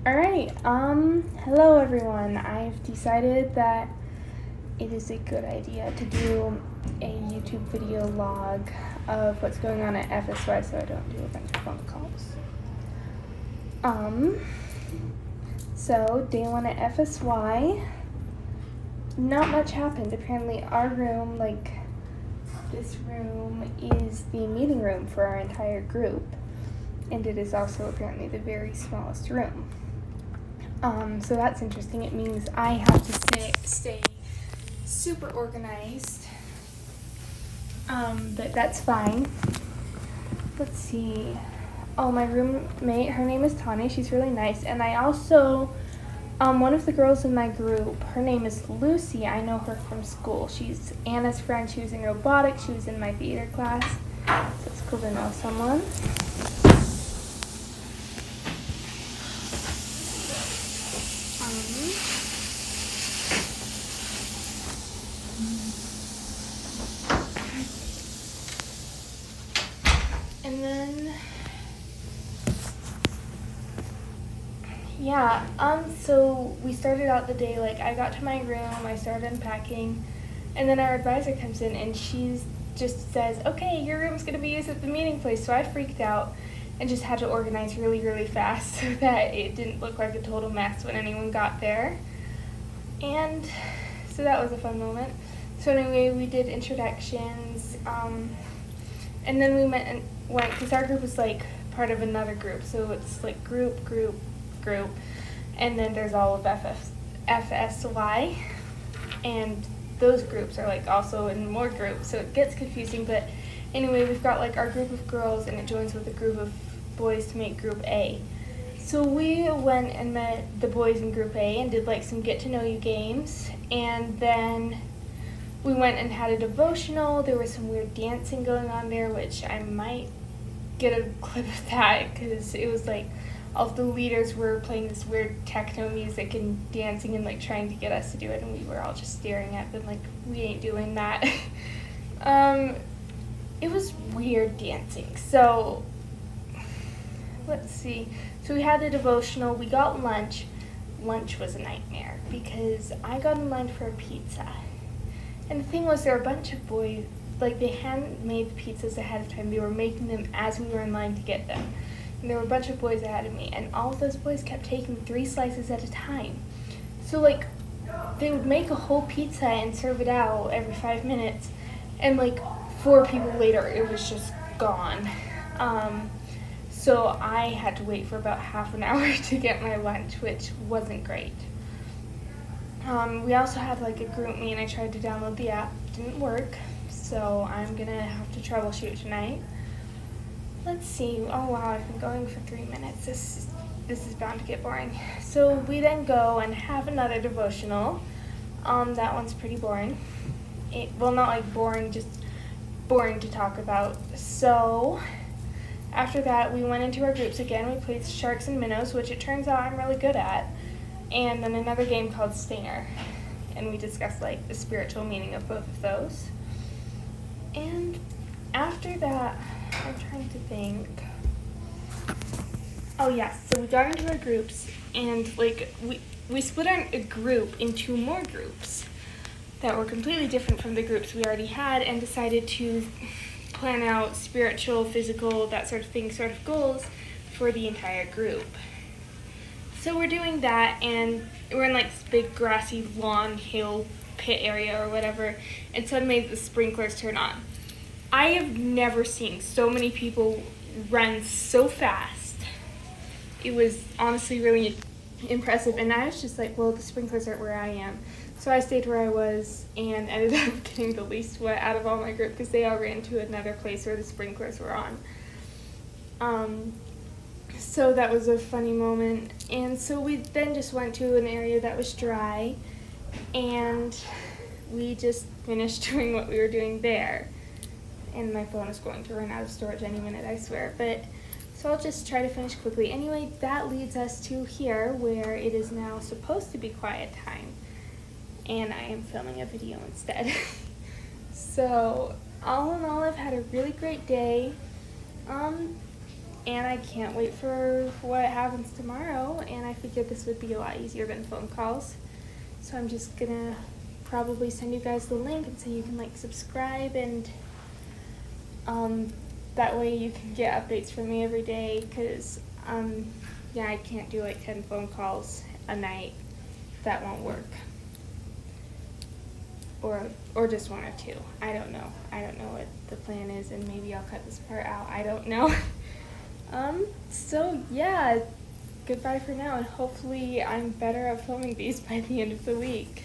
Alright, hello everyone. I've decided that it is a good idea to do a YouTube video log of what's going on at FSY so I don't do a bunch of phone calls. So day one at FSY, not much happened. Apparently our room, this room is the meeting room for our entire group, and it is also apparently the very smallest room. So that's interesting. It means I have to stay super organized, but that's fine. Let's see. Oh, my roommate, her name is Tani. She's really nice. And I also, one of the girls in my group, her name is Lucy. I know her from school. She's Anna's friend. She was in robotics. She was in my theater class. So it's cool to know someone. And then, so we started out the day, I got to my room, I started unpacking, and then our advisor comes in and she just says, okay, your room's going to be used at the meeting place. So I freaked out and just had to organize really, really fast so that it didn't look like a total mess when anyone got there. And so that was a fun moment. So anyway, we did introductions, and then we went, because our group was part of another group, so it's group, and then there's all of FSY, and those groups are also in more groups, so it gets confusing. But anyway, we've got our group of girls, and it joins with a group of boys to make group A. So we went and met the boys in group A and did some get to know you games, and then we went and had a devotional. There was some weird dancing going on there, which I might get a clip of that, because it was all of the leaders were playing this weird techno music and dancing and trying to get us to do it, and we were all just staring at them we ain't doing that. It was weird dancing. So let's see. So we had the devotional, we got lunch. Lunch was a nightmare because I got in line for a pizza. And the thing was, there were a bunch of boys, they hadn't made the pizzas ahead of time. They were making them as we were in line to get them. And there were a bunch of boys ahead of me, and all of those boys kept taking 3 slices at a time. So, they would make a whole pizza and serve it out every 5 minutes, and, 4 people later, it was just gone. So I had to wait for about half an hour to get my lunch, which wasn't great. We also had a group me, and I tried to download the app. Didn't work, so I'm gonna have to troubleshoot tonight. Let's see. Oh wow, I've been going for 3 minutes. This is bound to get boring. So we then go and have another devotional. That one's pretty boring. Not boring, just boring to talk about. So after that, we went into our groups again. We played Sharks and Minnows, which it turns out I'm really good at. And then another game called Stinger, and we discussed the spiritual meaning of both of those. And after that, I'm trying to think. Oh yes, so we got into our groups, and we split our group into more groups that were completely different from the groups we already had, and decided to plan out spiritual, physical, that sort of thing, goals for the entire group. So we're doing that, and we're in this big grassy lawn hill pit area or whatever, and suddenly the sprinklers turn on. I have never seen so many people run so fast. It was honestly really impressive, and I was just well, the sprinklers aren't where I am. So I stayed where I was and ended up getting the least wet out of all my group because they all ran to another place where the sprinklers were on. So that was a funny moment. And so we then just went to an area that was dry, and we just finished doing what we were doing there. And my phone is going to run out of storage any minute, I swear. So I'll just try to finish quickly. Anyway, that leads us to here, where it is now supposed to be quiet time. And I am filming a video instead. So all in all, I've had a really great day. and I can't wait for what happens tomorrow, and I figured this would be a lot easier than phone calls. So I'm just gonna probably send you guys the link and so you can like subscribe, and that way you can get updates from me every day, because yeah, I can't do like 10 phone calls a night. That won't work. Or just 1 or 2. I don't know. I don't know what the plan is, and maybe I'll cut this part out. I don't know. So yeah, goodbye for now, and hopefully I'm better at filming these by the end of the week.